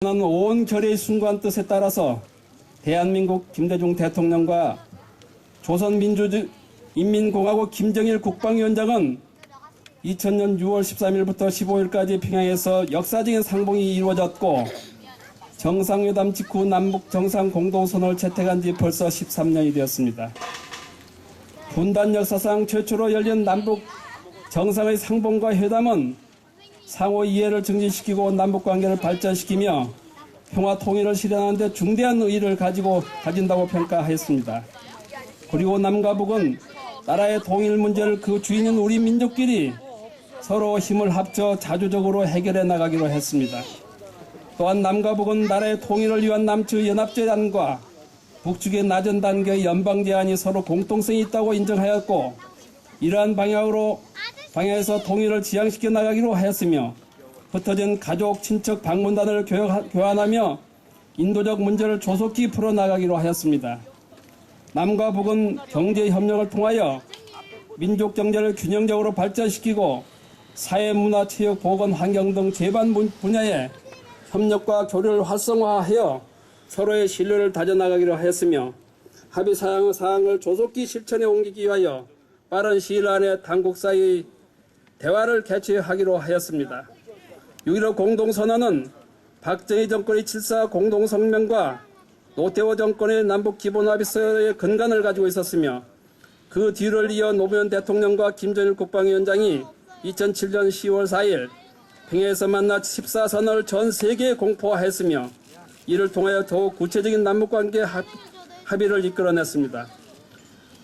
는 온 결의 순수한 뜻에 따라서 대한민국 김대중 대통령과 조선민주인민공화국 김정일 국방위원장은 2000년 6월 13일부터 15일까지 평양에서 역사적인 상봉이 이루어졌고, 정상회담 직후 남북 정상 공동선언을 채택한 지 벌써 13년이 되었습니다. 분단 역사상 최초로 열린 남북 정상의 상봉과 회담은 상호 이해를 증진시키고 남북관계를 발전시키며 평화 통일을 실현하는 데 중대한 의의를 가진다고 평가했습니다. 그리고 남과 북은 나라의 통일 문제를 그 주인인 우리 민족끼리 서로 힘을 합쳐 자주적으로 해결해 나가기로 했습니다. 또한 남과 북은 나라의 통일을 위한 남측 연합제안과 북측의 낮은 단계의 연방제안이 서로 공통성이 있다고 인정하였고, 이러한 방향에서 통일을 지향시켜 나가기로 하였으며, 흩어진 가족, 친척, 방문단을 교환하며 인도적 문제를 조속히 풀어나가기로 하였습니다. 남과 북은 경제협력을 통하여 민족 경제를 균형적으로 발전시키고 사회, 문화, 체육, 보건, 환경 등 제반 분야에 협력과 교류를 활성화하여 서로의 신뢰를 다져나가기로 하였으며, 합의 사항을 조속히 실천에 옮기기 위하여 빠른 시일 안에 당국 사이의 대화를 개최하기로 하였습니다. 6.15 공동선언은 박정희 정권의 7.4 공동성명과 노태우 정권의 남북기본합의서의 근간을 가지고 있었으며, 그 뒤를 이어 노무현 대통령과 김정일 국방위원장이 2007년 10월 4일 평양에서 만나 14선언을 전 세계에 공포화했으며, 이를 통하여 더욱 구체적인 남북관계 합의를 이끌어냈습니다.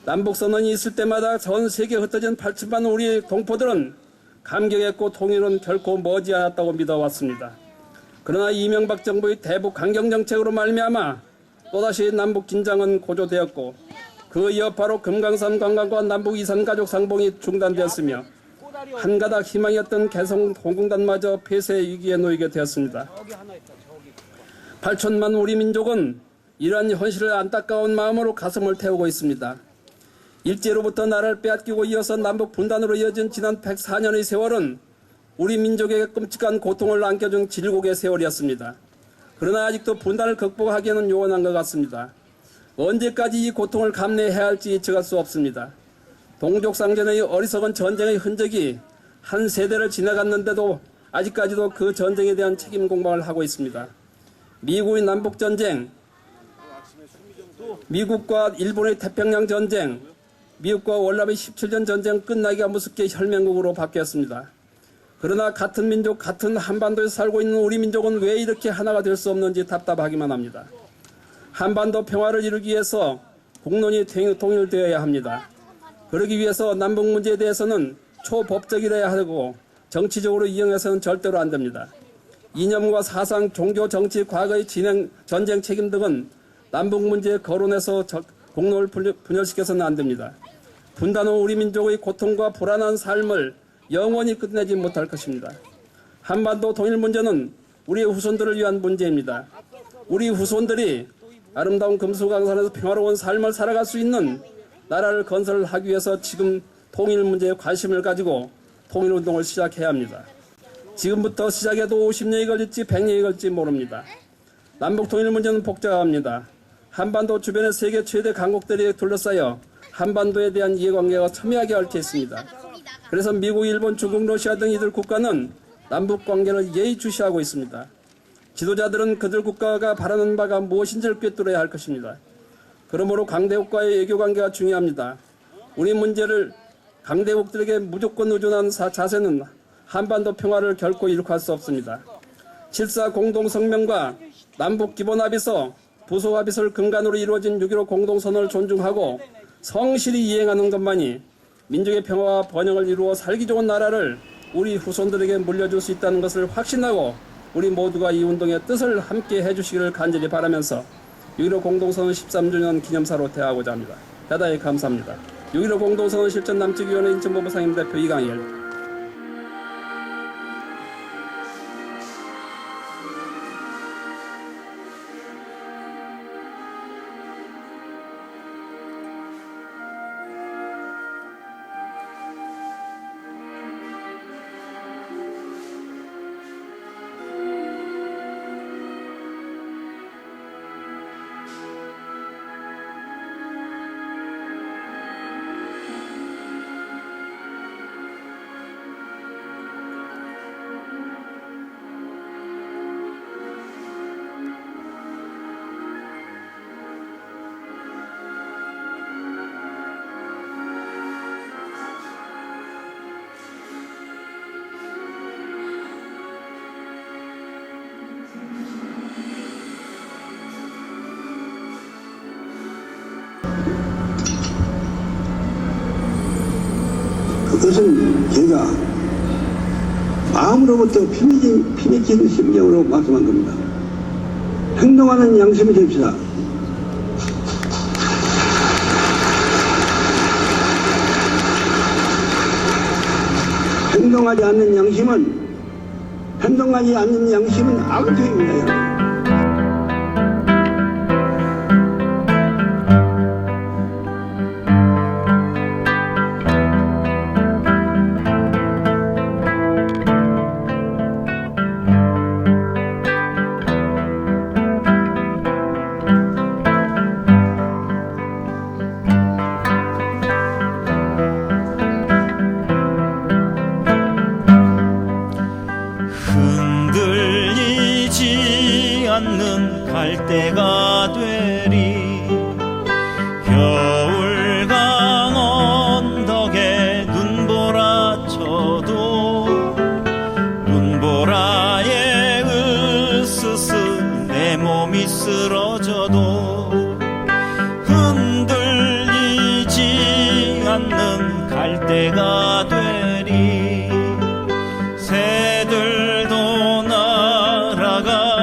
남북선언이 있을 때마다 전 세계에 흩어진 8천만 우리 동포들은 감격했고 통일은 결코 머지않았다고 믿어왔습니다. 그러나 이명박 정부의 대북 강경정책으로 말미암아 또다시 남북 긴장은 고조되었고, 그 여파로 금강산 관광과 남북 이산 가족 상봉이 중단되었으며, 한 가닥 희망이었던 개성 공공단마저 폐쇄 위기에 놓이게 되었습니다. 8천만 우리 민족은 이러한 현실을 안타까운 마음으로 가슴을 태우고 있습니다. 일제로부터 나라를 빼앗기고 이어서 남북 분단으로 이어진 지난 104년의 세월은 우리 민족에게 끔찍한 고통을 안겨준 질곡의 세월이었습니다. 그러나 아직도 분단을 극복하기에는 요원한 것 같습니다. 언제까지 이 고통을 감내해야 할지 예측할 수 없습니다. 동족상전의 어리석은 전쟁의 흔적이 한 세대를 지나갔는데도 아직까지도 그 전쟁에 대한 책임 공방을 하고 있습니다. 미국의 남북전쟁, 미국과 일본의 태평양 전쟁, 미국과 월남의 17년 전쟁 끝나기가 무섭게 혈맹국으로 바뀌었습니다. 그러나 같은 민족, 같은 한반도에서 살고 있는 우리 민족은 왜 이렇게 하나가 될 수 없는지 답답하기만 합니다. 한반도 평화를 이루기 위해서 국론이 통일되어야 합니다. 그러기 위해서 남북 문제에 대해서는 초법적이라야 하고 정치적으로 이용해서는 절대로 안 됩니다. 이념과 사상, 종교, 정치, 과거의 전쟁 책임 등은 남북 문제에 거론해서 공론을 분열시켜서는 안 됩니다. 분단 후 우리 민족의 고통과 불안한 삶을 영원히 끝내지 못할 것입니다. 한반도 통일 문제는 우리의 후손들을 위한 문제입니다. 우리 후손들이 아름다운 금수강산에서 평화로운 삶을 살아갈 수 있는 나라를 건설하기 위해서 지금 통일 문제에 관심을 가지고 통일운동을 시작해야 합니다. 지금부터 시작해도 50년이 걸릴지 100년이 걸릴지 모릅니다. 남북 통일 문제는 복잡합니다. 한반도 주변의 세계 최대 강국들이 둘러싸여 한반도에 대한 이해관계가 첨예하게 얽혀 있습니다. 그래서 미국, 일본, 중국, 러시아 등 이들 국가는 남북관계를 예의주시하고 있습니다. 지도자들은 그들 국가가 바라는 바가 무엇인지를 꿰뚫어야 할 것입니다. 그러므로 강대국과의 외교관계가 중요합니다. 우리 문제를 강대국들에게 무조건 의존하는 자세는 한반도 평화를 결코 이룩할 수 없습니다. 7.4 공동성명과 남북기본합의서, 부소합의서를 근간으로 이루어진 6.15 공동선언을 존중하고 성실히 이행하는 것만이 민족의 평화와 번영을 이루어 살기 좋은 나라를 우리 후손들에게 물려줄 수 있다는 것을 확신하고, 우리 모두가 이 운동의 뜻을 함께 해주시기를 간절히 바라면서 6.15 공동선언 13주년 기념사로 대하고자 합니다. 대단히 감사합니다. 6.15 공동선언 실천 남측위원회 인천본부 상임대표 이강일. 그것은 제가 마음으로부터 피맺힌 심정으로 말씀한 겁니다. 행동하는 양심이 됩시다. 행동하지 않는 양심은 악행입니다, 여러분. 흔들리지 않는 갈대가 되리. 겨울강 언덕에 눈보라 쳐도 눈보라에 으스스 내 몸이 쓰러져도 흔들리지 않는 갈대가 되리. 새들도 날아가